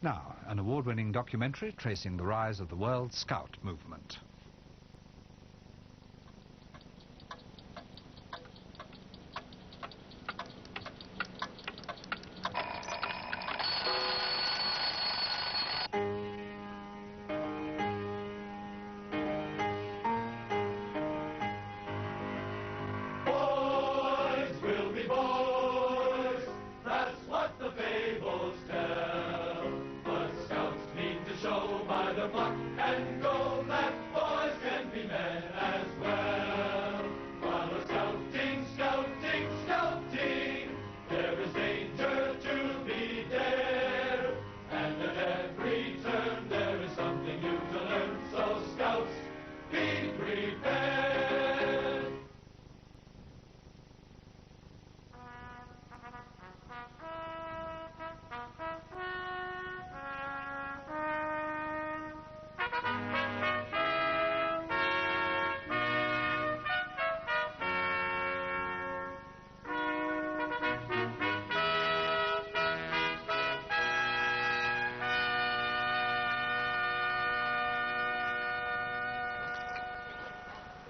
Now, an award-winning documentary tracing the rise of the World Scout movement.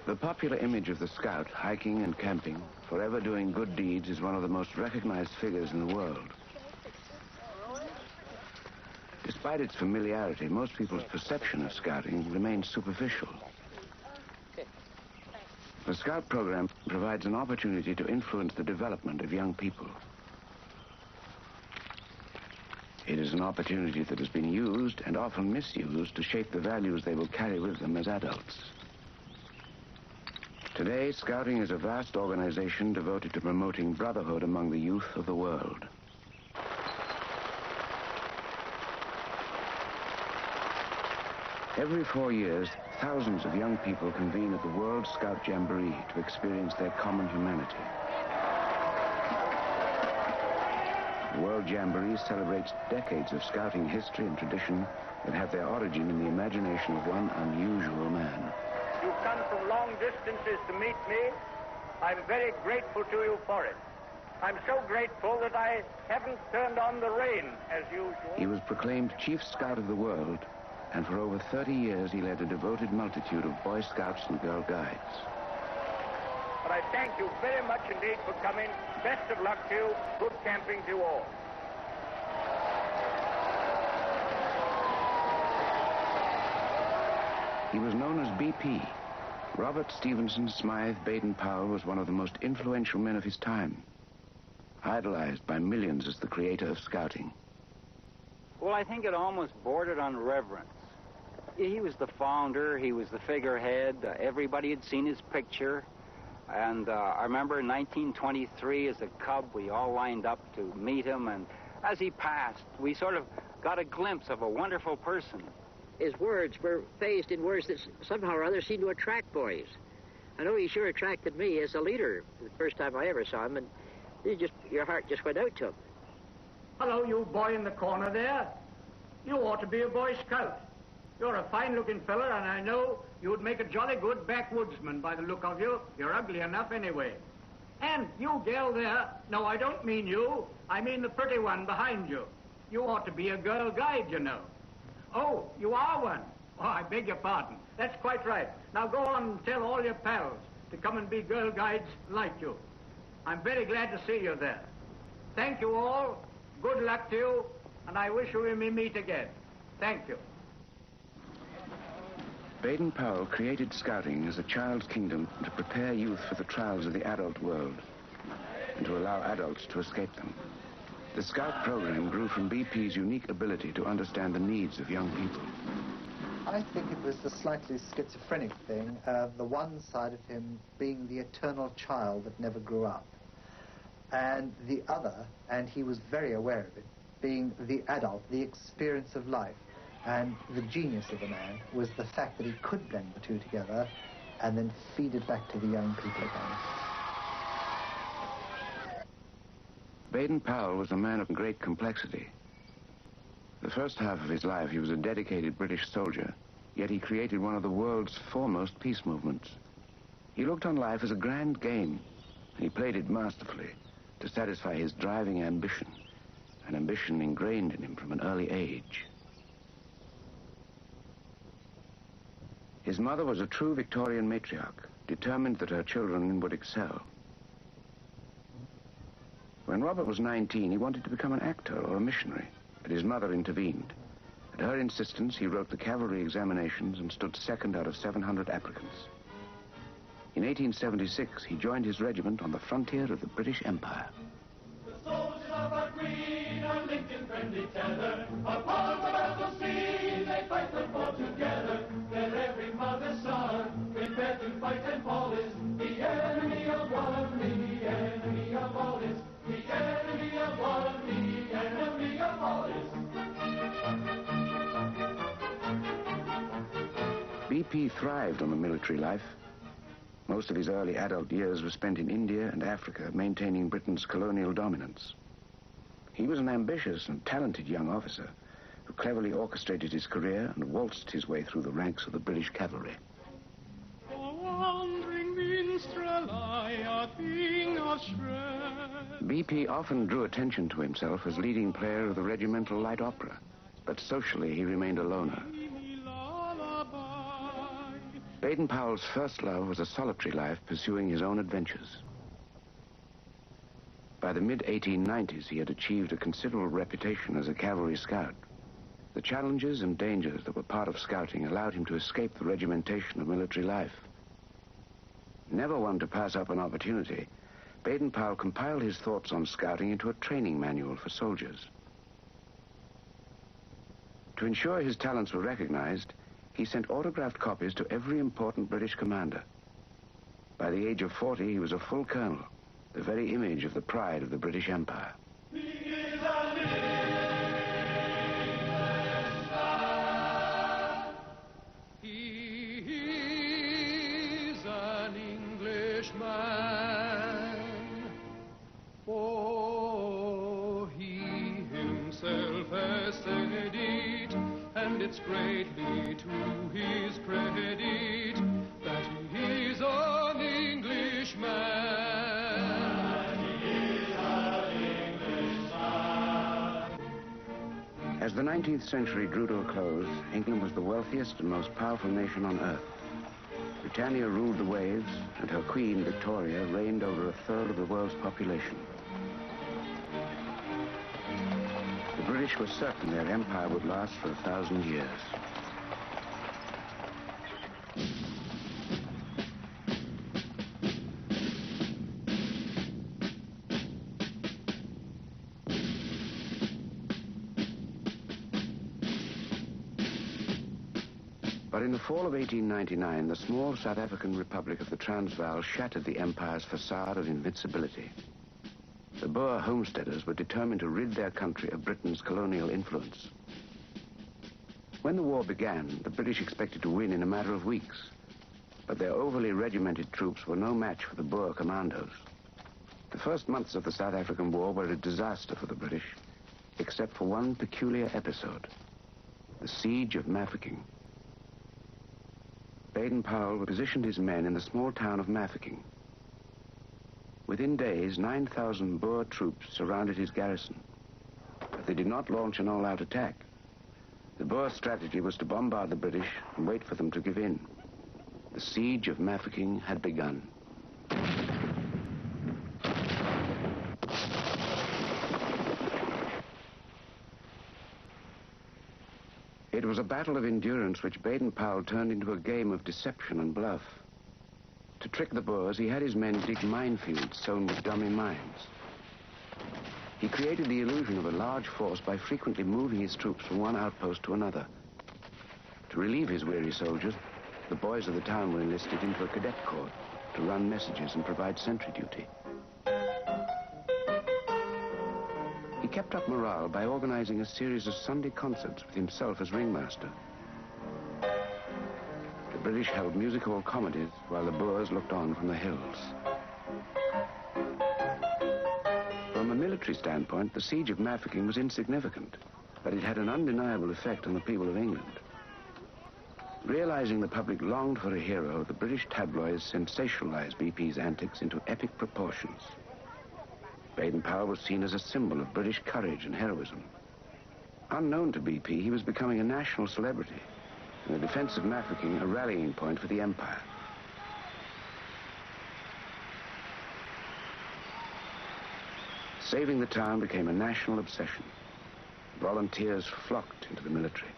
The popular image of the scout, hiking and camping, forever doing good deeds, is one of the most recognized figures in the world. Despite its familiarity, most people's perception of scouting remains superficial. The Scout program provides an opportunity to influence the development of young people. It is an opportunity that has been used and often misused to shape the values they will carry with them as adults. Today, Scouting is a vast organization devoted to promoting brotherhood among the youth of the world. Every 4 years, thousands of young people convene at the World Scout Jamboree to experience their common humanity. The World Jamboree celebrates decades of Scouting history and tradition that have their origin in the imagination of one unusual man. You've come from long distances to meet me. I'm very grateful to you for it. I'm so grateful that I haven't turned on the rain as usual. He was proclaimed Chief Scout of the world, and for over 30 years he led a devoted multitude of Boy Scouts and Girl Guides. But I thank you very much indeed for coming. Best of luck to you. Good camping to you all. He was known as BP. Robert Stevenson Smythe Baden-Powell was one of the most influential men of his time, idolized by millions as the creator of Scouting. Well, I think it almost bordered on reverence. He was the founder, he was the figurehead, everybody had seen his picture, and I remember in 1923 as a cub we all lined up to meet him, and as he passed we sort of got a glimpse of a wonderful person. His words were phased in words that somehow or other seemed to attract boys. I know he sure attracted me as a leader the first time I ever saw him, and your heart just went out to him. Hello, you boy in the corner there. You ought to be a Boy Scout. You're a fine-looking fella, and I know you'd make a jolly good backwoodsman by the look of you. You're ugly enough anyway. And you gal there, no, I don't mean you. I mean the pretty one behind you. You ought to be a Girl Guide, you know. Oh, you are one. Oh, I beg your pardon. That's quite right. Now go on and tell all your pals to come and be Girl Guides like you. I'm very glad to see you there. Thank you all. Good luck to you, and I wish we may meet again. Thank you. Baden-Powell created Scouting as a child's kingdom to prepare youth for the trials of the adult world and to allow adults to escape them. The Scout program grew from BP's unique ability to understand the needs of young people. I think it was the slightly schizophrenic thing, the one side of him being the eternal child that never grew up, and the other, and he was very aware of it, being the adult, the experience of life. And the genius of the man was the fact that he could blend the two together and then feed it back to the young people again. Baden-Powell was a man of great complexity. The first half of his life, he was a dedicated British soldier, yet he created one of the world's foremost peace movements. He looked on life as a grand game, and he played it masterfully to satisfy his driving ambition an ambition ingrained in him from an early age. His mother was a true Victorian matriarch, determined that her children would excel. When Robert was 19, he wanted to become an actor or a missionary, but his mother intervened. At her insistence, he wrote the cavalry examinations and stood second out of 700 applicants. In 1876, he joined his regiment on the frontier of the British Empire. The soldiers of our green are linked in friendly tether. Upon the battle scene, they fight the foe together. Their every mother's son, prepare to fight and fall is the enemy of one, the enemy of all is. The enemy of one, the enemy of all is. BP thrived on the military life. Most of his early adult years were spent in India and Africa, maintaining Britain's colonial dominance. He was an ambitious and talented young officer who cleverly orchestrated his career and waltzed his way through the ranks of the British cavalry. BP often drew attention to himself as leading player of the regimental light opera, but socially he remained a loner. Baden-Powell's first love was a solitary life, pursuing his own adventures. By the mid-1890s, he had achieved a considerable reputation as a cavalry scout. The challenges and dangers that were part of scouting allowed him to escape the regimentation of military life. Never one to pass up an opportunity, Baden-Powell compiled his thoughts on scouting into a training manual for soldiers. To ensure his talents were recognized, he sent autographed copies to every important British commander. By the age of 40, he was a full colonel, the very image of the pride of the British Empire. He is an Englishman. He is an Englishman. Oh, he himself has said it, and it's greatly to his credit that he is an Englishman. He is an Englishman. As the 19th century drew to a close, England was the wealthiest and most powerful nation on earth. Britannia ruled the waves, and her queen, Victoria, reigned over a third of the world's population. The British were certain their empire would last for 1,000 years. But in the fall of 1899, the small South African Republic of the Transvaal shattered the empire's facade of invincibility. The Boer homesteaders were determined to rid their country of Britain's colonial influence. When the war began, the British expected to win in a matter of weeks, but their overly regimented troops were no match for the Boer commandos. The first months of the South African War were a disaster for the British, except for one peculiar episode, the Siege of Mafeking. Baden-Powell positioned his men in the small town of Mafeking. Within days, 9,000 Boer troops surrounded his garrison, but they did not launch an all-out attack. The Boer strategy was to bombard the British and wait for them to give in. The Siege of Mafeking had begun. It was a battle of endurance which Baden-Powell turned into a game of deception and bluff. To trick the Boers, he had his men dig minefields sown with dummy mines. He created the illusion of a large force by frequently moving his troops from one outpost to another. To relieve his weary soldiers, the boys of the town were enlisted into a cadet corps to run messages and provide sentry duty. He kept up morale by organizing a series of Sunday concerts with himself as ringmaster. The British held music hall comedies while the Boers looked on from the hills. From a military standpoint, the Siege of Mafeking was insignificant, but it had an undeniable effect on the people of England. Realizing the public longed for a hero, the British tabloids sensationalized BP's antics into epic proportions. Baden-Powell was seen as a symbol of British courage and heroism. Unknown to BP, he was becoming a national celebrity, and the defense of Mafeking a rallying point for the Empire. Saving the town became a national obsession. Volunteers flocked into the military.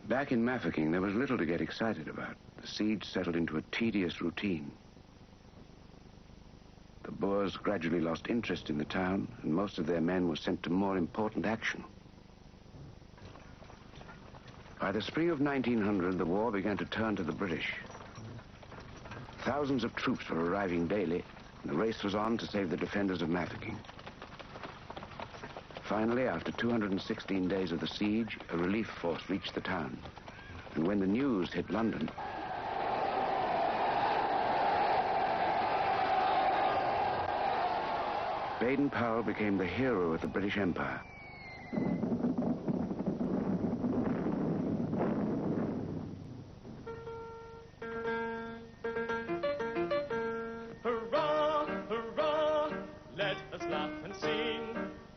Back in Mafeking, there was little to get excited about. The siege settled into a tedious routine. The Boers gradually lost interest in the town, and most of their men were sent to more important action. By the spring of 1900, the war began to turn to the British. Thousands of troops were arriving daily, and the race was on to save the defenders of Mafeking. Finally, after 216 days of the siege, a relief force reached the town. And when the news hit London, Baden-Powell became the hero of the British Empire. Hurrah, hurrah, let us laugh and sing.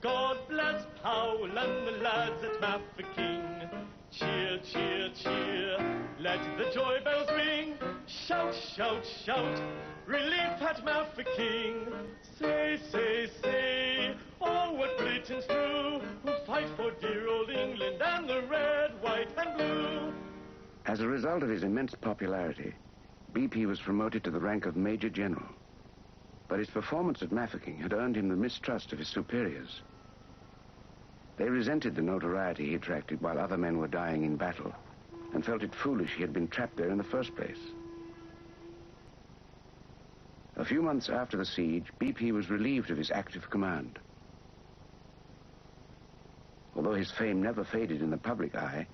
God bless Powell and the lads at Mafeking. Cheer, cheer, cheer, let the joy bells ring. Shout, shout, shout, relief at Mafeking. Say, say, say, oh, what Britons do, who fight for dear old England and the red, white, and blue. As a result of his immense popularity, BP was promoted to the rank of Major General. But his performance at Mafeking had earned him the mistrust of his superiors. They resented the notoriety he attracted while other men were dying in battle, and felt it foolish he had been trapped there in the first place. A few months after the siege, BP was relieved of his active command. Although his fame never faded in the public eye,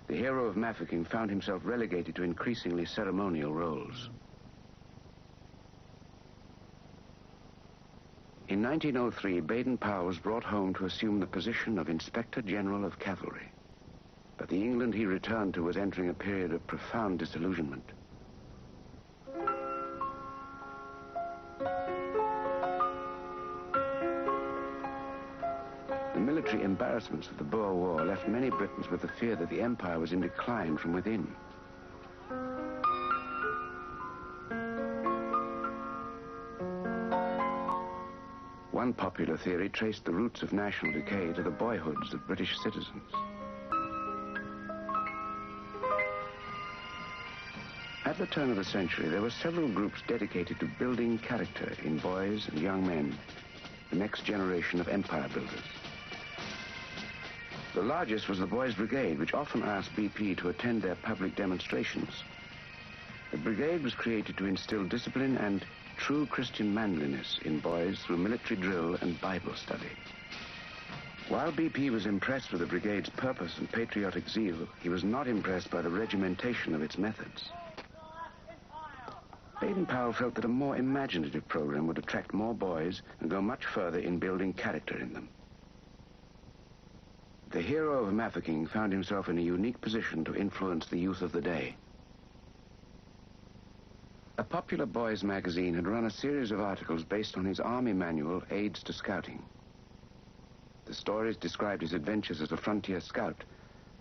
the hero of Mafeking found himself relegated to increasingly ceremonial roles. In 1903, Baden-Powell was brought home to assume the position of Inspector General of Cavalry. But the England he returned to was entering a period of profound disillusionment. The military embarrassments of the Boer War left many Britons with the fear that the empire was in decline from within. One popular theory traced the roots of national decay to the boyhoods of British citizens. At the turn of the century, there were several groups dedicated to building character in boys and young men, the next generation of empire builders. The largest was the Boys' Brigade, which often asked BP to attend their public demonstrations. The brigade was created to instill discipline and true Christian manliness in boys through military drill and Bible study. While BP was impressed with the brigade's purpose and patriotic zeal, he was not impressed by the regimentation of its methods. Baden-Powell felt that a more imaginative program would attract more boys and go much further in building character in them. The hero of Mafeking found himself in a unique position to influence the youth of the day. A popular boys' magazine had run a series of articles based on his army manual, Aids to Scouting. The stories described his adventures as a frontier scout,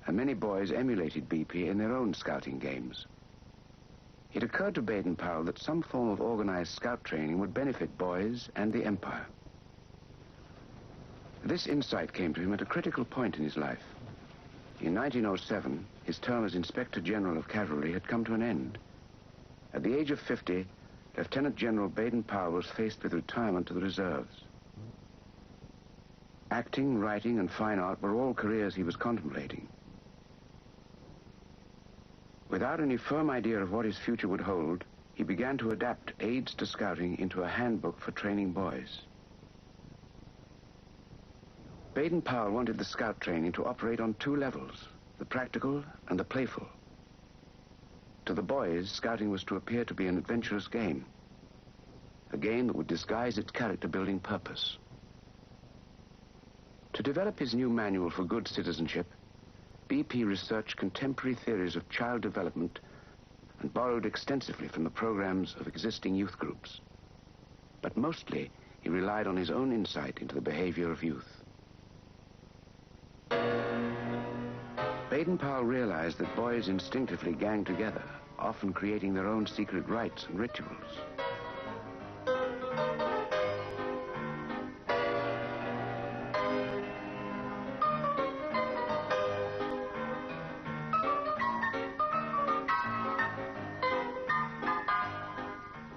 and many boys emulated BP in their own scouting games. It occurred to Baden-Powell that some form of organized scout training would benefit boys and the empire. This insight came to him at a critical point in his life. In 1907, his term as Inspector General of Cavalry had come to an end. At the age of 50, Lieutenant General Baden-Powell was faced with retirement to the reserves. Acting, writing, and fine art were all careers he was contemplating. Without any firm idea of what his future would hold, he began to adapt Aids to Scouting into a handbook for training boys. Baden-Powell wanted the scout training to operate on two levels, the practical and the playful. To the boys, scouting was to appear to be an adventurous game, a game that would disguise its character-building purpose. To develop his new manual for good citizenship, BP researched contemporary theories of child development and borrowed extensively from the programs of existing youth groups. But mostly, he relied on his own insight into the behavior of youth. Baden-Powell realized that boys instinctively gang together, often creating their own secret rites and rituals.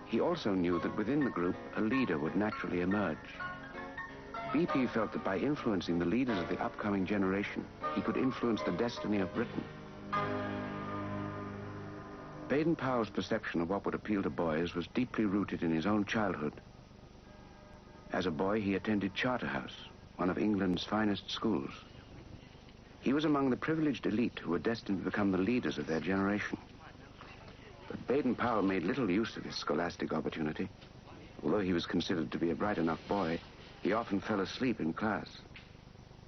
He also knew that within the group, a leader would naturally emerge. BP felt that by influencing the leaders of the upcoming generation, he could influence the destiny of Britain. Baden-Powell's perception of what would appeal to boys was deeply rooted in his own childhood. As a boy, he attended Charterhouse, one of England's finest schools. He was among the privileged elite who were destined to become the leaders of their generation. But Baden-Powell made little use of his scholastic opportunity. Although he was considered to be a bright enough boy, he often fell asleep in class.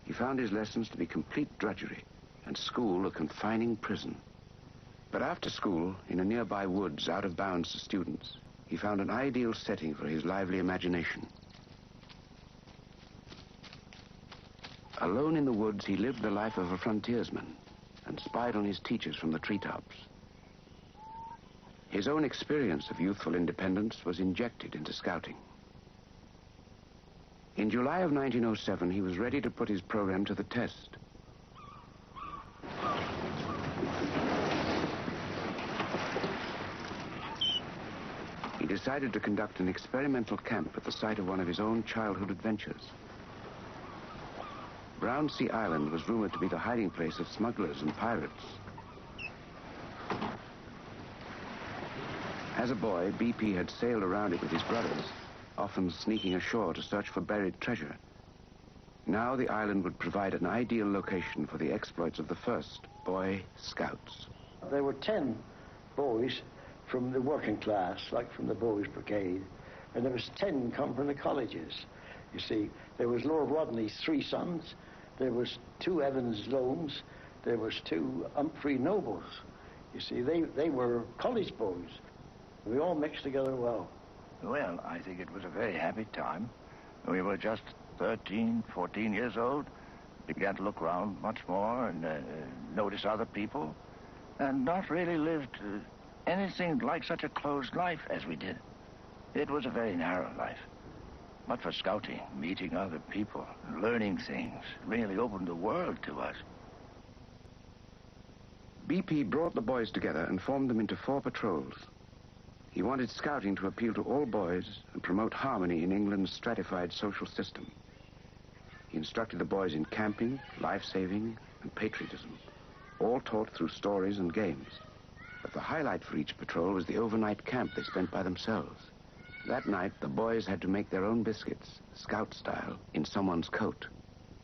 He found his lessons to be complete drudgery, and school a confining prison. But after school, in a nearby woods out of bounds to students, he found an ideal setting for his lively imagination. Alone in the woods, he lived the life of a frontiersman and spied on his teachers from the treetops. His own experience of youthful independence was injected into scouting. In July of 1907, he was ready to put his program to the test. He decided to conduct an experimental camp at the site of one of his own childhood adventures. Brownsea Island was rumored to be the hiding place of smugglers and pirates. As a boy, BP had sailed around it with his brothers, often sneaking ashore to search for buried treasure. Now the island would provide an ideal location for the exploits of the first Boy Scouts. There were 10 boys from the working class, like from the Boys' Brigade, and there was 10 come from the colleges. You see, there was Lord Rodney's 3 sons, there was 2 Evans Loams, there was 2 Humphrey Nobles. You see, they were college boys. We all mixed together well. Well, I think it was a very happy time. We were just 13, 14 years old. Began to look around much more and notice other people, and not really lived anything like such a closed life as we did. It was a very narrow life. But for scouting, meeting other people, learning things, really opened the world to us. BP brought the boys together and formed them into 4 patrols. He wanted scouting to appeal to all boys and promote harmony in England's stratified social system. He instructed the boys in camping, life-saving, and patriotism, all taught through stories and games. But the highlight for each patrol was the overnight camp they spent by themselves. That night, the boys had to make their own biscuits, scout style, in someone's coat.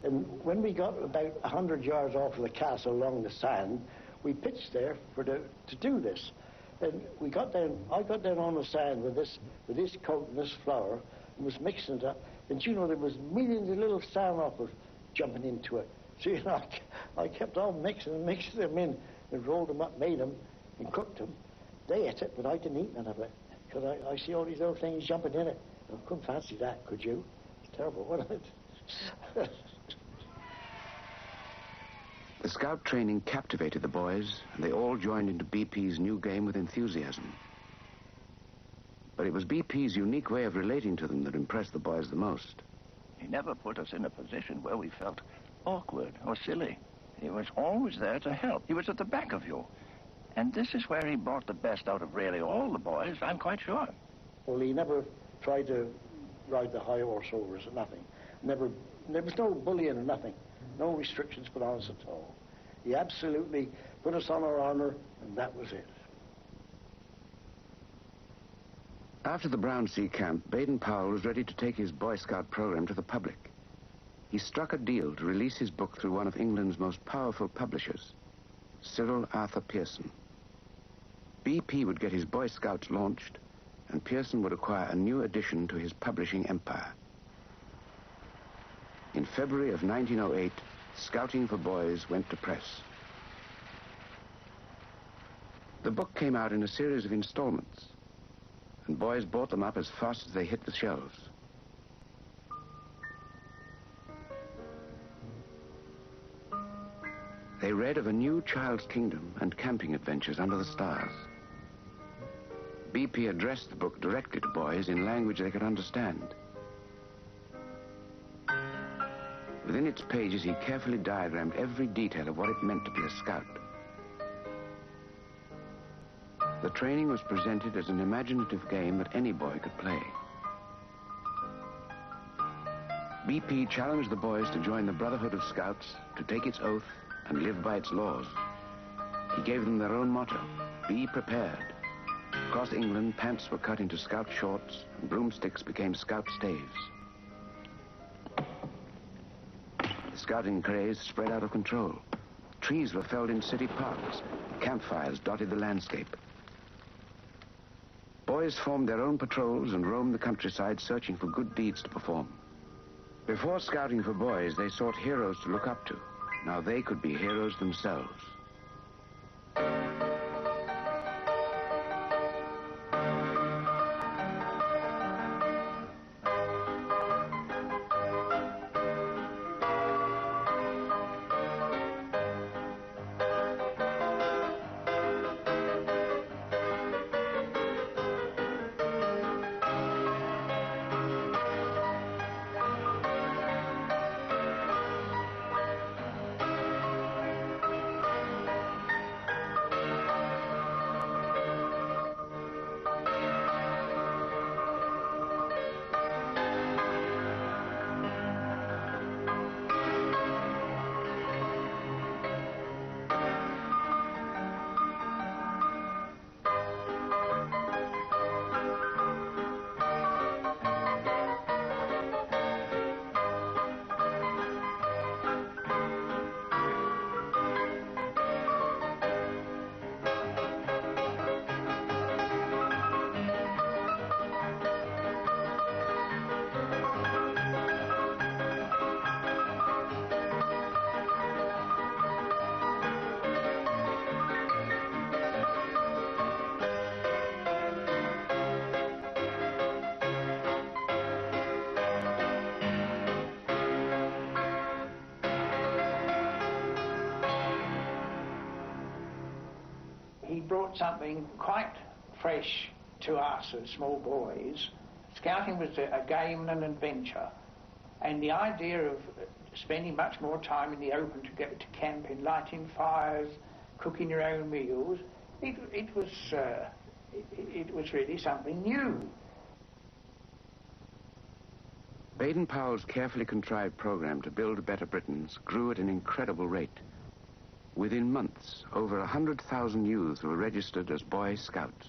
And when we got about 100 yards off of the castle along the sand, we pitched there to do this. And we got down, I got down on the sand with this coat and this flour, and was mixing it up. And you know, there was millions of little sandhoppers jumping into it. So, you know, I kept on mixing them in, and rolled them up, made them, and cooked them. They ate it, but I didn't eat none of it, because I see all these little things jumping in it. I couldn't fancy that, could you? It's terrible, wasn't it? The scout training captivated the boys, and they all joined into BP's new game with enthusiasm. But it was BP's unique way of relating to them that impressed the boys the most. He never put us in a position where we felt awkward or silly. He was always there to help. He was at the back of you. And this is where he brought the best out of really all the boys, I'm quite sure. Well, he never tried to ride the high horse over us or nothing. Never, there was no bullying or nothing. No restrictions put on us at all. He absolutely put us on our honor, and that was it. After the Brownsea camp, Baden-Powell was ready to take his Boy Scout program to the public. He struck a deal to release his book through one of England's most powerful publishers, Cyril Arthur Pearson. BP would get his Boy Scouts launched, and Pearson would acquire a new addition to his publishing empire. In February of 1908, Scouting for Boys went to press. The book came out in a series of installments. and boys bought them up as fast as they hit the shelves. They read of a new child's kingdom and camping adventures under the stars. BP addressed the book directly to boys in language they could understand. Within its pages, he carefully diagrammed every detail of what it meant to be a scout. The training was presented as an imaginative game that any boy could play. BP challenged the boys to join the Brotherhood of Scouts, to take its oath, and live by its laws. He gave them their own motto, be prepared. Across England, pants were cut into scout shorts, and broomsticks became scout staves. The scouting craze spread out of control. Trees were felled in city parks. Campfires dotted the landscape. Boys formed their own patrols and roamed the countryside searching for good deeds to perform. Before scouting for boys, they sought heroes to look up to. Now they could be heroes themselves. He brought something quite fresh to us as small boys. Scouting was a game and an adventure, and the idea of spending much more time in the open to get to camping, lighting fires, cooking your own meals, it was really something new. Baden-Powell's carefully contrived program to build better Britons grew at an incredible rate. Within months, over 100,000 youths were registered as Boy Scouts.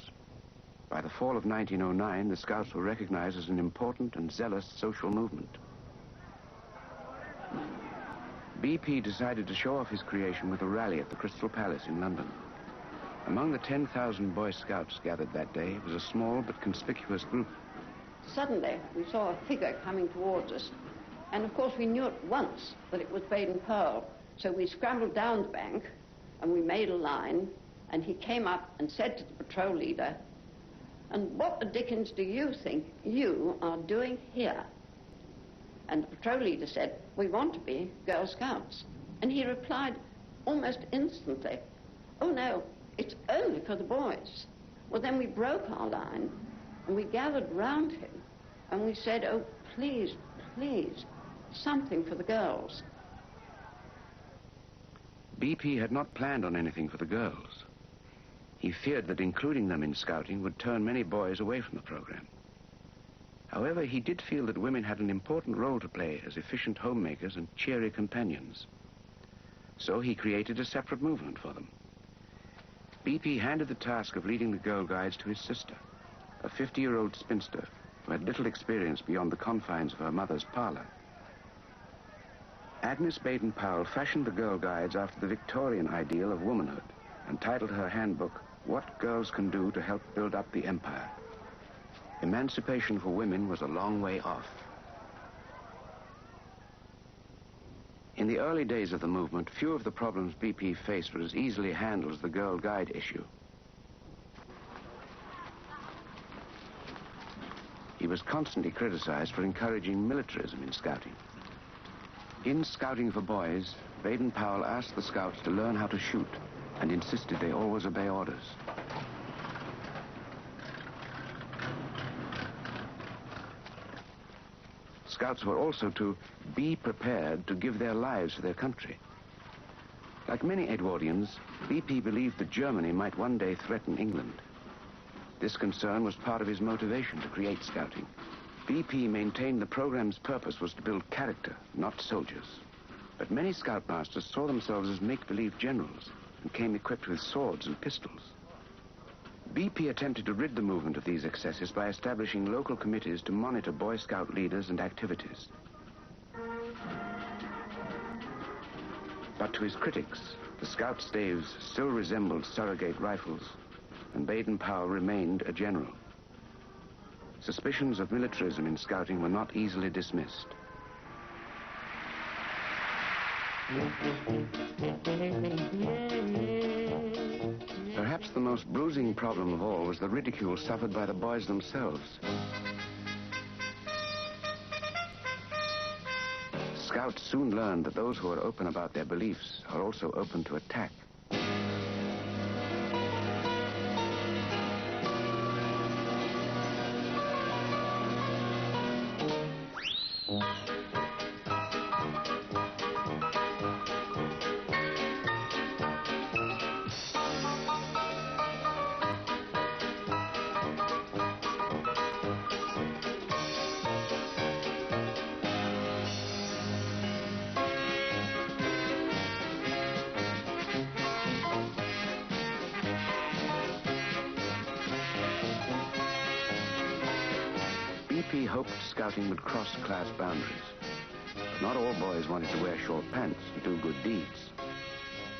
By the fall of 1909, the Scouts were recognized as an important and zealous social movement. BP decided to show off his creation with a rally at the Crystal Palace in London. Among the 10,000 Boy Scouts gathered that day was a small but conspicuous group. Suddenly, we saw a figure coming towards us, and of course we knew at once that it was Baden-Powell. So we scrambled down the bank, and we made a line, and he came up and said to the patrol leader, "And what the dickens do you think you are doing here?" And the patrol leader said, "We want to be Girl Scouts." And he replied almost instantly, "Oh no, it's only for the boys." Well, then we broke our line, and we gathered round him, and we said, "Oh, please, please, something for the girls." BP had not planned on anything for the girls. He feared that including them in scouting would turn many boys away from the program. However, he did feel that women had an important role to play as efficient homemakers and cheery companions. So he created a separate movement for them. BP handed the task of leading the Girl Guides to his sister, a 50-year-old spinster who had little experience beyond the confines of her mother's parlor. Agnes Baden-Powell fashioned the Girl Guides after the Victorian ideal of womanhood and titled her handbook, "What Girls Can Do to Help Build Up the Empire." Emancipation for women was a long way off. In the early days of the movement, few of the problems BP faced were as easily handled as the Girl Guide issue. was constantly criticized for encouraging militarism in scouting. In Scouting for Boys, Baden Powell asked the scouts to learn how to shoot and insisted they always obey orders. Scouts were also to be prepared to give their lives for their country. Like many Edwardians, BP believed that Germany might one day threaten England. This concern was part of his motivation to create Scouting. BP maintained the program's purpose was to build character, not soldiers. But many scoutmasters saw themselves as make-believe generals and came equipped with swords and pistols. BP attempted to rid the movement of these excesses by establishing local committees to monitor Boy Scout leaders and activities. But to his critics, the Scout staves still resembled surrogate rifles, and Baden Powell remained a general. Suspicions of militarism in Scouting were not easily dismissed. Perhaps the most bruising problem of all was the ridicule suffered by the boys themselves. Scouts soon learned that those who are open about their beliefs are also open to attack. BP hoped Scouting would cross class boundaries. But not all boys wanted to wear short pants and do good deeds.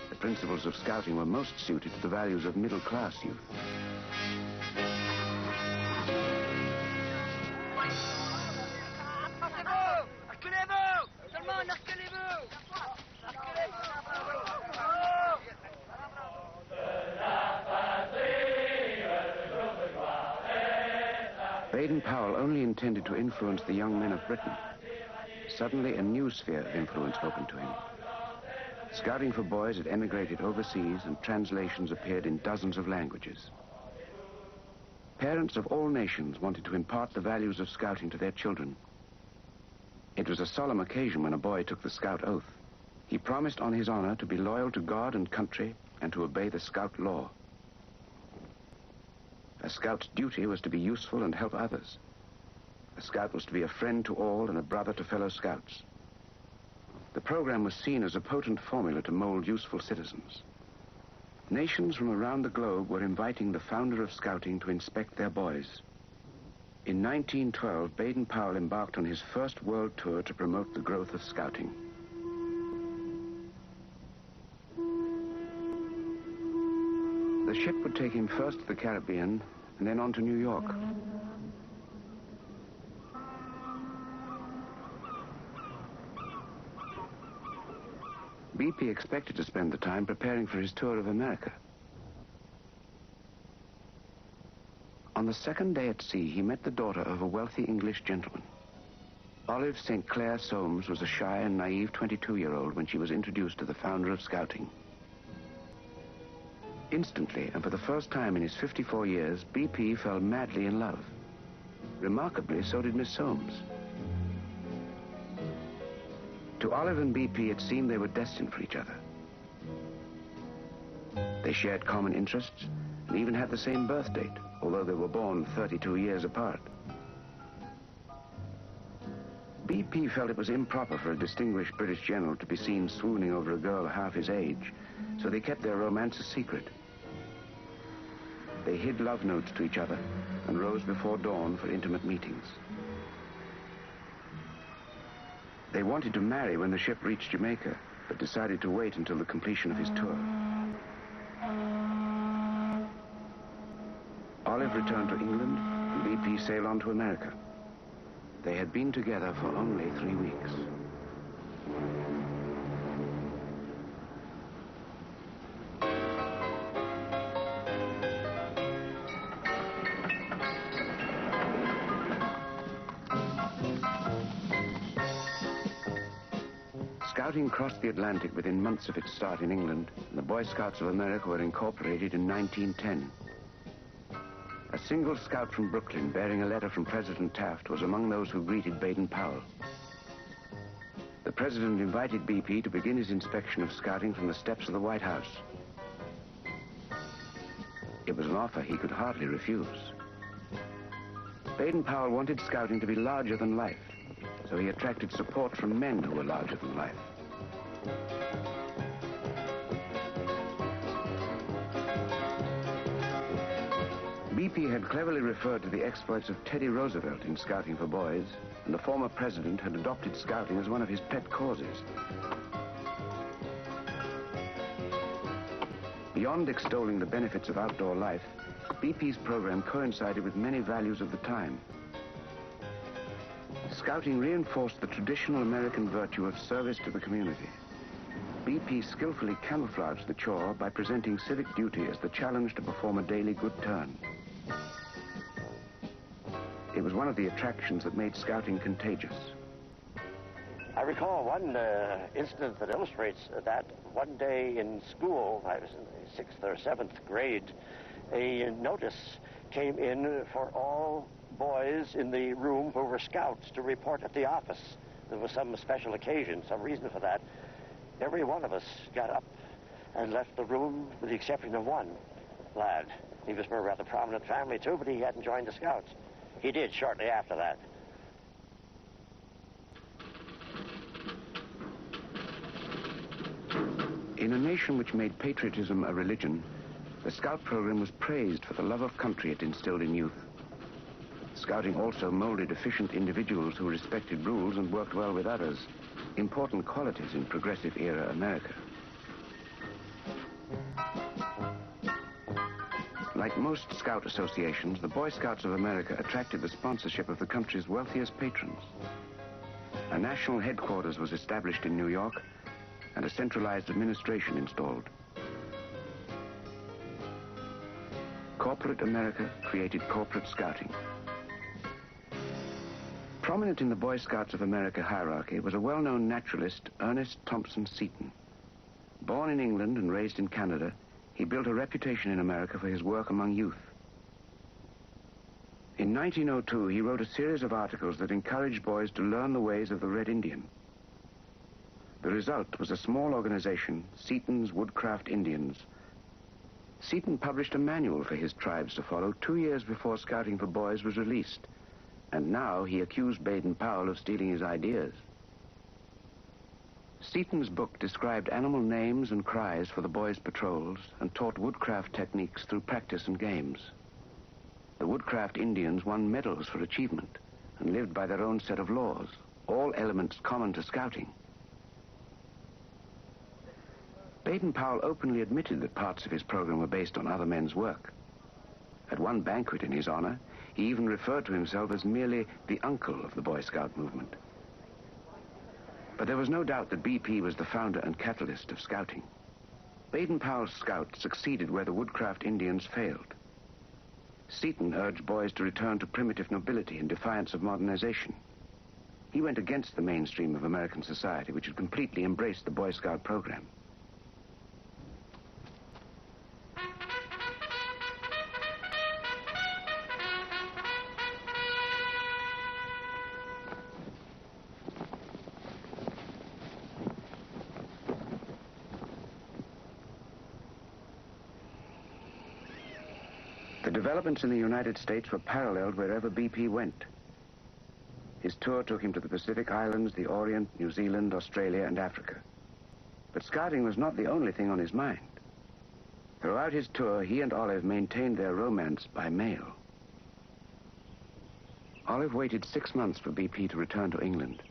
The principles of Scouting were most suited to the values of middle-class youth. Baden Powell only intended to influence the young men of Britain. Suddenly, a new sphere of influence opened to him. Scouting for Boys had emigrated overseas, and translations appeared in dozens of languages. Parents of all nations wanted to impart the values of Scouting to their children. It was a solemn occasion when a boy took the Scout oath. He promised on his honor to be loyal to God and country and to obey the Scout law. A Scout's duty was to be useful and help others. A Scout was to be a friend to all and a brother to fellow Scouts. The program was seen as a potent formula to mold useful citizens. Nations from around the globe were inviting the founder of Scouting to inspect their boys. In 1912, Baden Powell embarked on his first world tour to promote the growth of Scouting. The ship would take him first to the Caribbean and then on to New York. BP expected to spend the time preparing for his tour of America. On the second day at sea, he met the daughter of a wealthy English gentleman. Olive St. Clair Soames was a shy and naive 22-year-old when she was introduced to the founder of Scouting. Instantly, and for the first time in his 54 years, BP fell madly in love. Remarkably, so did Miss Soames. To Olive and BP, it seemed they were destined for each other. They shared common interests and even had the same birth date, although they were born 32 years apart. BP felt it was improper for a distinguished British general to be seen swooning over a girl half his age, so they kept their romance a secret. They hid love notes to each other and rose before dawn for intimate meetings. They wanted to marry when the ship reached Jamaica, but decided to wait until the completion of his tour. Olive returned to England, and BP sailed on to America. They had been together for only 3 weeks. Scouting crossed the Atlantic within months of its start in England, and the Boy Scouts of America were incorporated in 1910. A single scout from Brooklyn bearing a letter from President Taft was among those who greeted Baden-Powell. The president invited BP to begin his inspection of scouting from the steps of the White House. It was an offer he could hardly refuse. Baden-Powell wanted scouting to be larger than life, so he attracted support from men who were larger than life. BP had cleverly referred to the exploits of Teddy Roosevelt in scouting for boys, and the former president had adopted scouting as one of his pet causes. Beyond extolling the benefits of outdoor life, BP's program coincided with many values of the time. Scouting reinforced the traditional American virtue of service to the community. BP skillfully camouflaged the chore by presenting civic duty as the challenge to perform a daily good turn. It was one of the attractions that made scouting contagious. I recall one incident that illustrates that. One day in school, I was in the 6th or 7th grade, a notice came in for all boys in the room who were scouts to report at the office. There was some special occasion, some reason for that. Every one of us got up and left the room with the exception of one lad. He was from a rather prominent family too, but he hadn't joined the scouts. He did shortly after that. In a nation which made patriotism a religion, the Scout program was praised for the love of country it instilled in youth. Scouting also molded efficient individuals who respected rules and worked well with others, important qualities in progressive era America. Like most Scout associations, the Boy Scouts of America attracted the sponsorship of the country's wealthiest patrons. A national headquarters was established in New York, and a centralized administration installed. Corporate America created corporate scouting. Prominent in the Boy Scouts of America hierarchy was a well-known naturalist, Ernest Thompson Seton. Born in England and raised in Canada, he built a reputation in America for his work among youth. In 1902, he wrote a series of articles that encouraged boys to learn the ways of the Red Indian. The result was a small organization, Seton's Woodcraft Indians. Seton published a manual for his tribes to follow 2 years before Scouting for Boys was released, and now he accused Baden-Powell of stealing his ideas. Seton's book described animal names and cries for the boys' patrols and taught woodcraft techniques through practice and games. The Woodcraft Indians won medals for achievement and lived by their own set of laws, all elements common to Scouting. Baden-Powell openly admitted that parts of his program were based on other men's work. At one banquet in his honor, he even referred to himself as merely the uncle of the Boy Scout movement. But there was no doubt that BP was the founder and catalyst of Scouting. Baden-Powell's Scouts succeeded where the Woodcraft Indians failed. Seton urged boys to return to primitive nobility in defiance of modernization. He went against the mainstream of American society, which had completely embraced the Boy Scout program. The developments in the United States were paralleled wherever BP went. His tour took him to the Pacific Islands, the Orient, New Zealand, Australia, and Africa. But Scouting was not the only thing on his mind. Throughout his tour, he and Olive maintained their romance by mail. Olive waited 6 months for BP to return to England.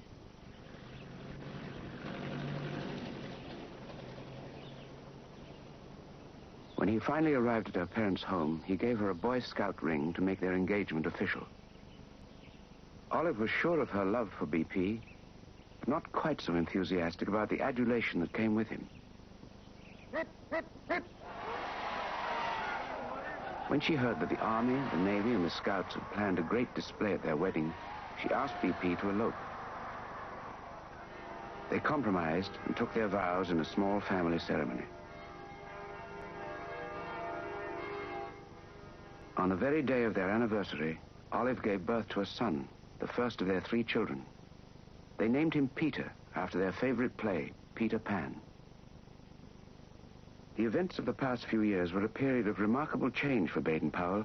When he finally arrived at her parents' home, he gave her a Boy Scout ring to make their engagement official. Olive was sure of her love for BP, but not quite so enthusiastic about the adulation that came with him. When she heard that the Army, the Navy, and the Scouts had planned a great display at their wedding, she asked BP to elope. They compromised and took their vows in a small family ceremony. On the very day of their anniversary, Olive gave birth to a son, the first of their 3 children. They named him Peter, after their favorite play, Peter Pan. The events of the past few years were a period of remarkable change for Baden-Powell.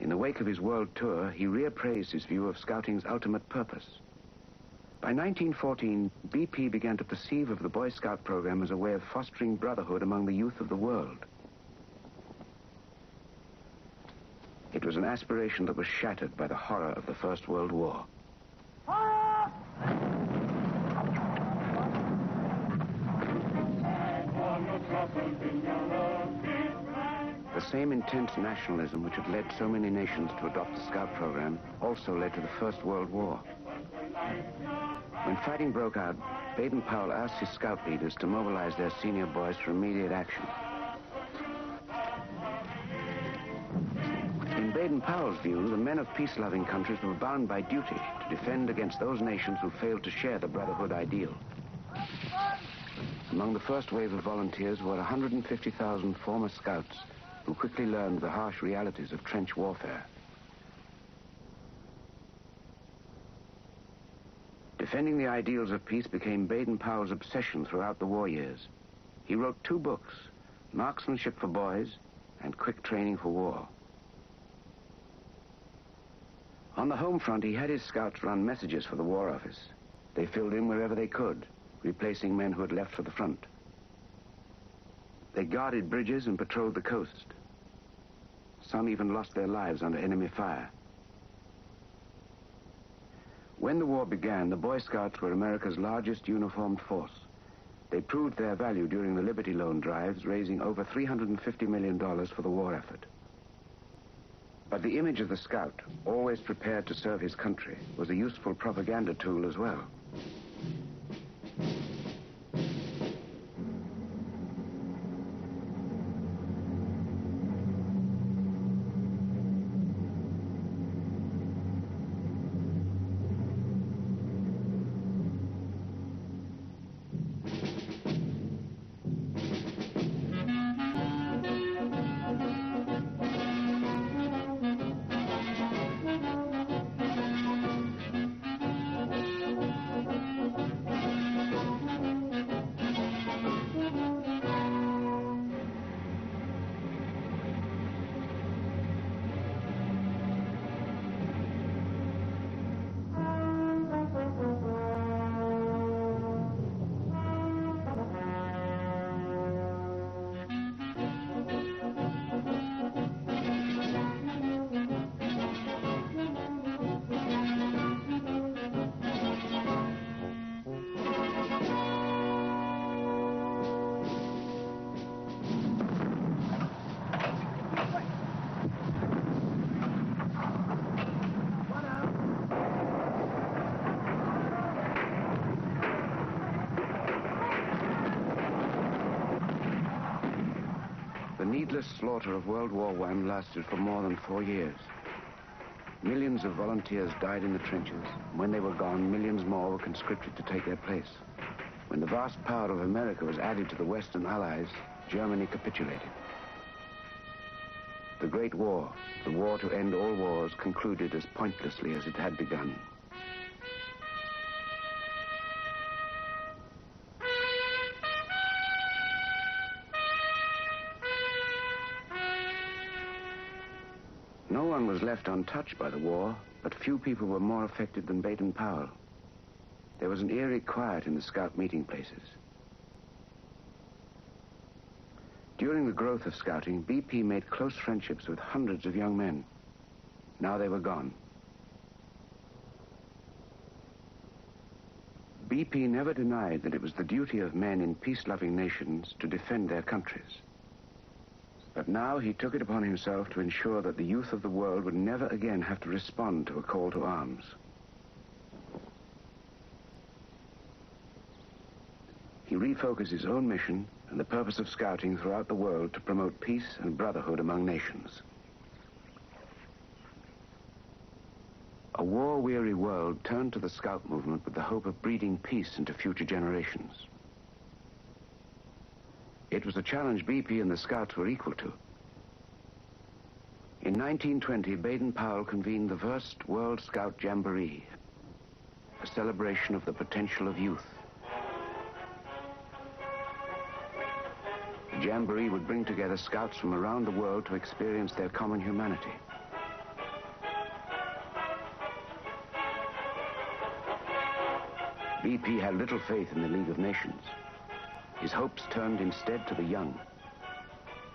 In the wake of his world tour, he reappraised his view of Scouting's ultimate purpose. By 1914, BP began to perceive of the Boy Scout program as a way of fostering brotherhood among the youth of the world. It was an aspiration that was shattered by the horror of the First World War. The same intense nationalism which had led so many nations to adopt the Scout program also led to the First World War. When fighting broke out, Baden-Powell asked his Scout leaders to mobilize their senior boys for immediate action. In Baden-Powell's view, the men of peace-loving countries were bound by duty to defend against those nations who failed to share the brotherhood ideal. Among the first wave of volunteers were 150,000 former Scouts who quickly learned the harsh realities of trench warfare. Defending the ideals of peace became Baden-Powell's obsession throughout the war years. He wrote 2 books, Marksmanship for Boys and Quick Training for War. On the home front, he had his Scouts run messages for the War Office. They filled in wherever they could, replacing men who had left for the front. They guarded bridges and patrolled the coast. Some even lost their lives under enemy fire. When the war began, the Boy Scouts were America's largest uniformed force. They proved their value during the Liberty Loan drives, raising over $350 million for the war effort. But the image of the Scout, always prepared to serve his country, was a useful propaganda tool as well. The needless slaughter of World War I lasted for more than 4 years. Millions of volunteers died in the trenches. When they were gone, millions more were conscripted to take their place. When the vast power of America was added to the Western Allies, Germany capitulated. The Great War, the war to end all wars, concluded as pointlessly as it had begun. No one was left untouched by the war, but few people were more affected than Baden-Powell. There was an eerie quiet in the Scout meeting places. During the growth of Scouting, BP made close friendships with hundreds of young men. Now they were gone. BP never denied that it was the duty of men in peace-loving nations to defend their countries. But now he took it upon himself to ensure that the youth of the world would never again have to respond to a call to arms. He refocused his own mission and the purpose of Scouting throughout the world to promote peace and brotherhood among nations. A war-weary world turned to the Scout movement with the hope of breeding peace into future generations. It was a challenge BP and the Scouts were equal to. In 1920, Baden-Powell convened the first World Scout Jamboree, a celebration of the potential of youth. The Jamboree would bring together Scouts from around the world to experience their common humanity. BP had little faith in the League of Nations. His hopes turned instead to the young.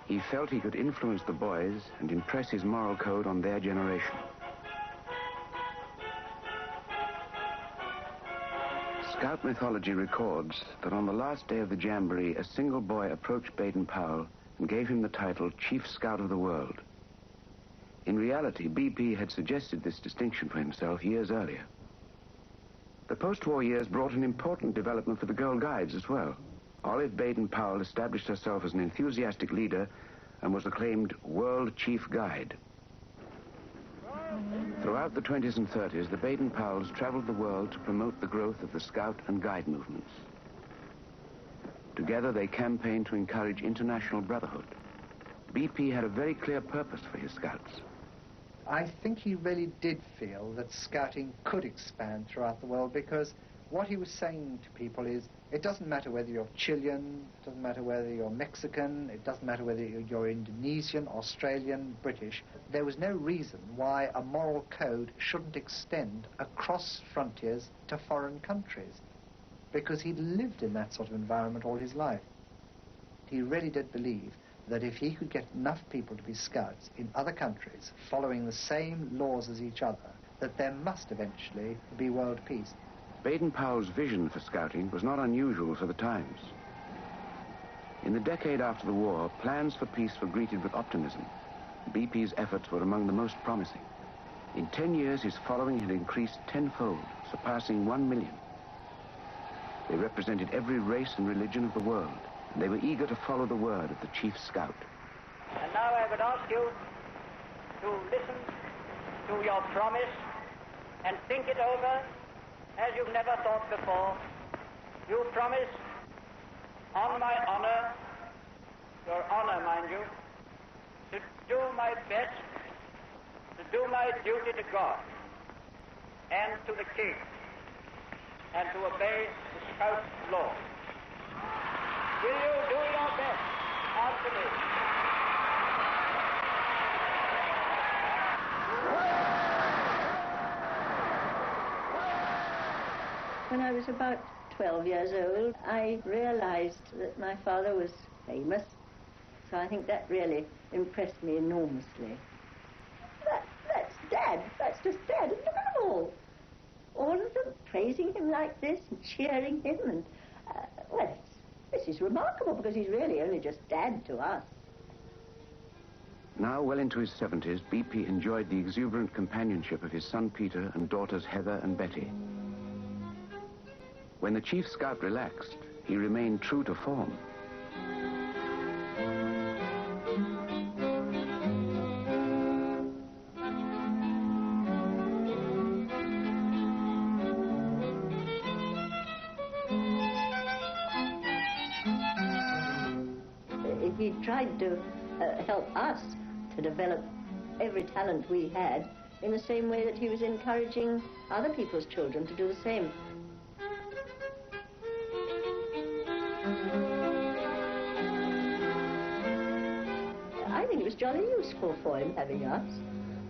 He felt he could influence the boys and impress his moral code on their generation. Scout mythology records that on the last day of the Jamboree, a single boy approached Baden-Powell and gave him the title Chief Scout of the World. In reality, BP had suggested this distinction for himself years earlier. The post-war years brought an important development for the Girl Guides as well. Olive Baden-Powell established herself as an enthusiastic leader and was acclaimed World Chief Guide. Throughout the 20s and 30s, the Baden-Powells traveled the world to promote the growth of the Scout and Guide movements. Together, they campaigned to encourage international brotherhood. BP had a very clear purpose for his Scouts. I think he really did feel that Scouting could expand throughout the world, because what he was saying to people is, it doesn't matter whether you're Chilean, it doesn't matter whether you're Mexican, it doesn't matter whether you're Indonesian, Australian, British. There was no reason why a moral code shouldn't extend across frontiers to foreign countries, because he'd lived in that sort of environment all his life. He really did believe that if he could get enough people to be Scouts in other countries following the same laws as each other, that there must eventually be world peace. Baden-Powell's vision for Scouting was not unusual for the times. In the decade after the war, plans for peace were greeted with optimism. BP's efforts were among the most promising. In 10 years, his following had increased tenfold, surpassing 1 million. They represented every race and religion of the world, and they were eager to follow the word of the Chief Scout. And now I would ask you to listen to your promise and think it over as you've never thought before. You promise, on my honor, your honor, mind you, to do my best, to do my duty to God and to the King, and to obey the Scout law. Will you do your best? Answer me. When I was about 12 years old, I realized that my father was famous, so I think that really impressed me enormously. That's Dad. That's just Dad. And look at them all. All of them praising him like this and cheering him. And, well, this is remarkable, because he's really only just Dad to us. Now, well into his 70s, BP enjoyed the exuberant companionship of his son Peter and daughters Heather and Betty. When the Chief Scout relaxed, he remained true to form. He tried to help us to develop every talent we had in the same way that he was encouraging other people's children to do the same. I think it was jolly useful for him having us,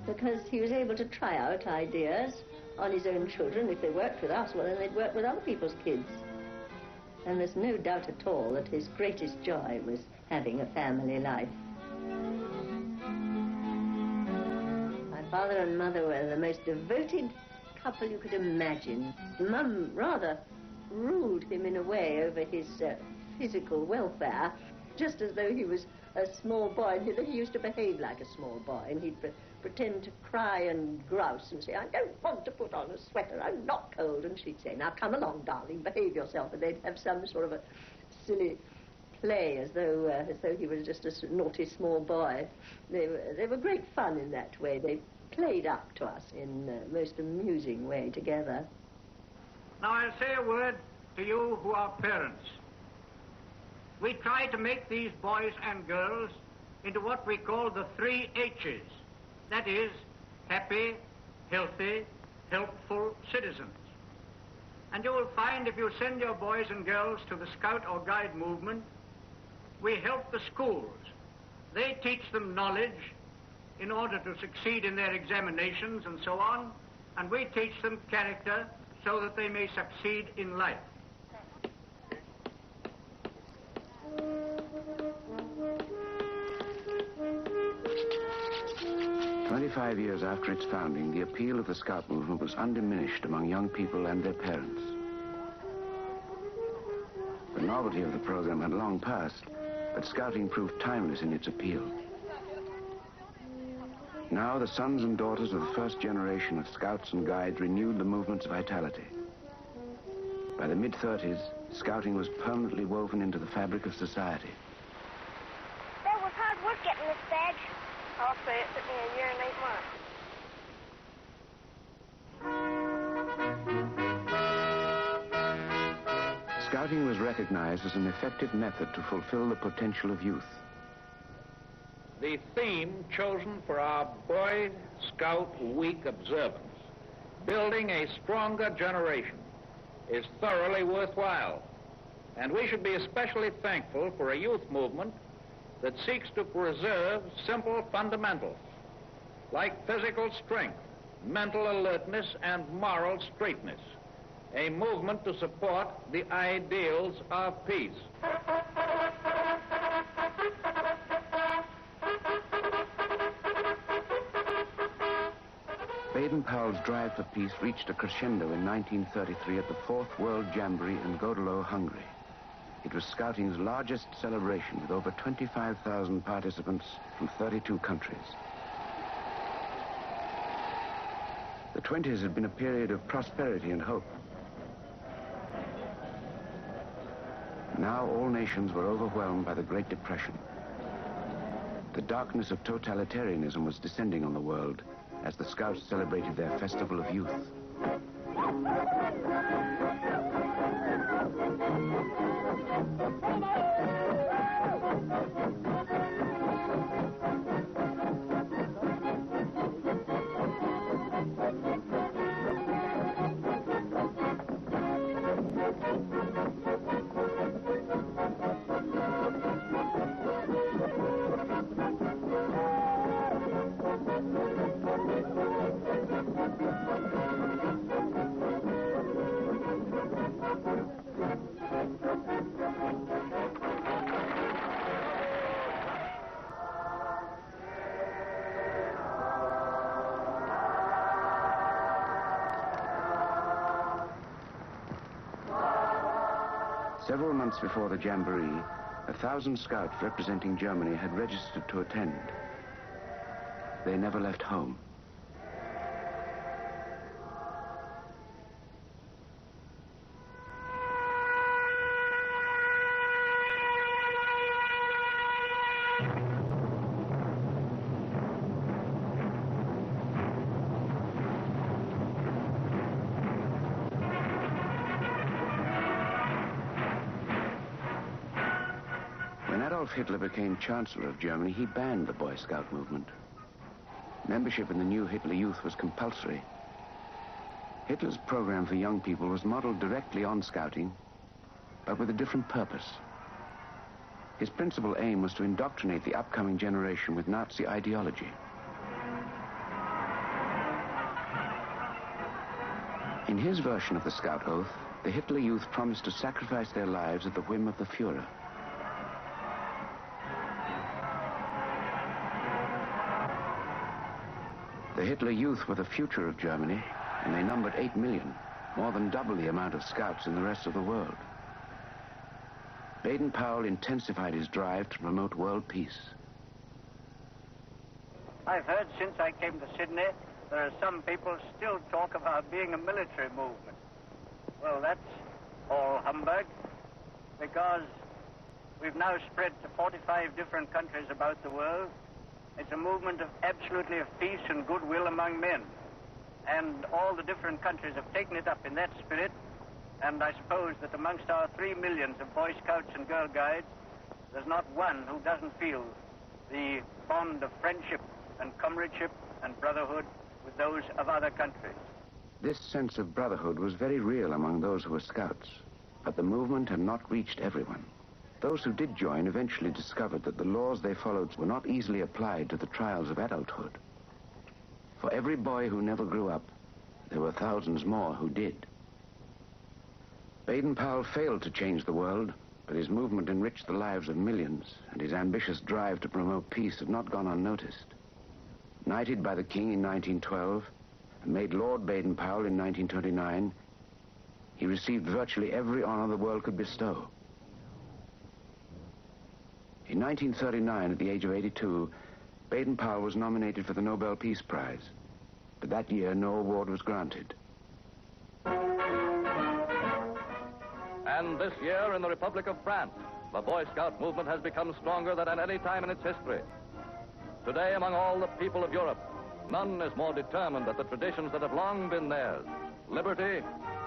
because he was able to try out ideas on his own children. If they worked with us, well, then they'd work with other people's kids. And there's no doubt at all that his greatest joy was having a family life. My father and mother were the most devoted couple you could imagine. Mum rather ruled him in a way over his physical welfare, just as though he was a small boy. And he used to behave like a small boy, and he'd pretend to cry and grouse and say, I don't want to put on a sweater, I'm not cold. And she'd say, now come along, darling, behave yourself. And they'd have some sort of a silly play as though he was just a naughty small boy. They were great fun in that way. They played up to us in a most amusing way together. Now I'll say a word to you who are parents. We try to make these boys and girls into what we call the 3 H's. That is, happy, healthy, helpful citizens. And you will find if you send your boys and girls to the Scout or Guide movement, we help the schools. They teach them knowledge in order to succeed in their examinations and so on, and we teach them character so that they may succeed in life. 25 years after its founding, the appeal of the Scout movement was undiminished among young people and their parents. The novelty of the program had long passed, but Scouting proved timeless in its appeal. Now the sons and daughters of the first generation of Scouts and Guides renewed the movement's vitality. By the mid-30s, Scouting was permanently woven into the fabric of society. That was hard work getting this badge. I'll say it took me a year and 8 months. Scouting was recognized as an effective method to fulfill the potential of youth. The theme chosen for our Boy Scout Week observance, building a stronger generation, is thoroughly worthwhile. And we should be especially thankful for a youth movement that seeks to preserve simple fundamentals like physical strength, mental alertness, and moral straightness. A movement to support the ideals of peace. Baden-Powell's drive for peace reached a crescendo in 1933 at the 4th World Jamboree in Godolo, Hungary. It was Scouting's largest celebration with over 25,000 participants from 32 countries. The 20s had been a period of prosperity and hope. Now all nations were overwhelmed by the Great Depression. The darkness of totalitarianism was descending on the world as the Scouts celebrated their Festival of Youth. Several months before the Jamboree, 1,000 Scouts representing Germany had registered to attend. They never left home. Hitler became Chancellor of Germany, he banned the Boy Scout movement. Membership in the new Hitler Youth was compulsory. Hitler's program for young people was modeled directly on Scouting, but with a different purpose. His principal aim was to indoctrinate the upcoming generation with Nazi ideology. In his version of the Scout Oath, the Hitler Youth promised to sacrifice their lives at the whim of the Führer. The Hitler Youth were the future of Germany, and they numbered 8 million, more than double the amount of Scouts in the rest of the world. Baden-Powell intensified his drive to promote world peace. I've heard since I came to Sydney, there are some people still talk about being a military movement. Well, that's all humbug, because we've now spread to 45 different countries about the world. It's a movement of absolutely of peace and goodwill among men. And all the different countries have taken it up in that spirit. And I suppose that amongst our 3 millions of Boy Scouts and Girl Guides, there's not one who doesn't feel the bond of friendship and comradeship and brotherhood with those of other countries. This sense of brotherhood was very real among those who were Scouts, but the movement had not reached everyone. Those who did join eventually discovered that the laws they followed were not easily applied to the trials of adulthood. For every boy who never grew up, there were thousands more who did. Baden-Powell failed to change the world, but his movement enriched the lives of millions, and his ambitious drive to promote peace had not gone unnoticed. Knighted by the King in 1912, and made Lord Baden-Powell in 1929, he received virtually every honor the world could bestow. In 1939, at the age of 82, Baden-Powell was nominated for the Nobel Peace Prize, but that year no award was granted. And this year in the Republic of France, the Boy Scout movement has become stronger than at any time in its history. Today, among all the people of Europe, none is more determined that the traditions that have long been theirs, liberty,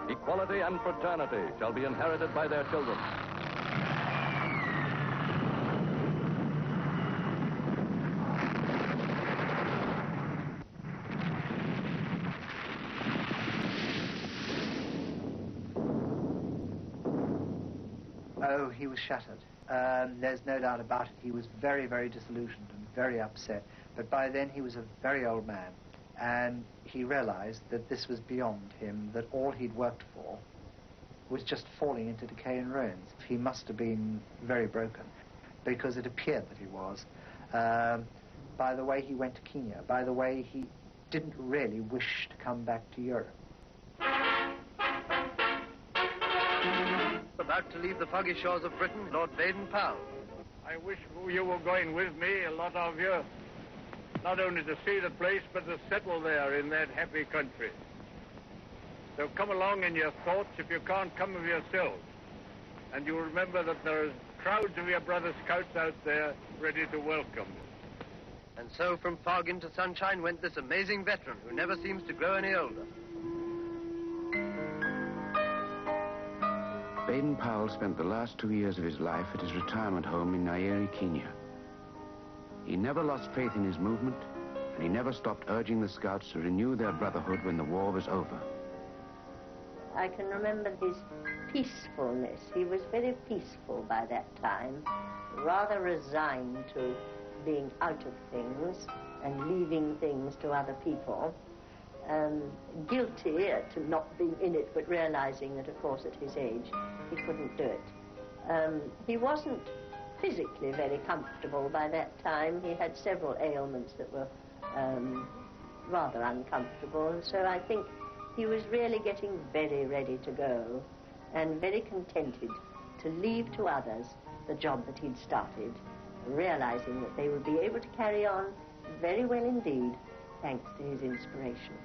equality, and fraternity, shall be inherited by their children. Oh, he was shattered. There's no doubt about it. He was very, very disillusioned and very upset. But by then he was a very old man, and he realized that this was beyond him, that all he'd worked for was just falling into decay and ruins. He must have been very broken, because it appeared that he was. By the way he went to Kenya, by the way he didn't really wish to come back to Europe. About to leave the foggy shores of Britain, Lord Baden-Powell. I wish you were going with me, a lot of you, not only to see the place, but to settle there in that happy country. So come along in your thoughts if you can't come of yourselves. And you'll remember that there are crowds of your brother Scouts out there ready to welcome you. And so from fog into sunshine went this amazing veteran who never seems to grow any older. Baden-Powell spent the last 2 years of his life at his retirement home in Nairi, Kenya. He never lost faith in his movement, and he never stopped urging the Scouts to renew their brotherhood when the war was over. I can remember his peacefulness. He was very peaceful by that time, rather resigned to being out of things and leaving things to other people. Guilty to not being in it, but realizing that, of course, at his age, he couldn't do it. He wasn't physically very comfortable by that time. He had several ailments that were rather uncomfortable, and so I think he was really getting very ready to go and very contented to leave to others the job that he'd started, realizing that they would be able to carry on very well indeed, thanks to his inspiration.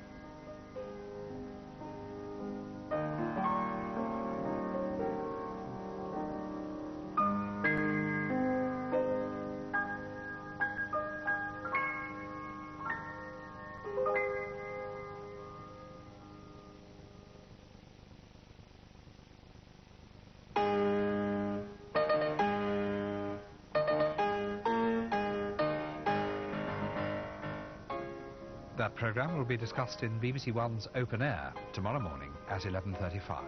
That programme will be discussed in BBC One's Open Air tomorrow morning at 11:35.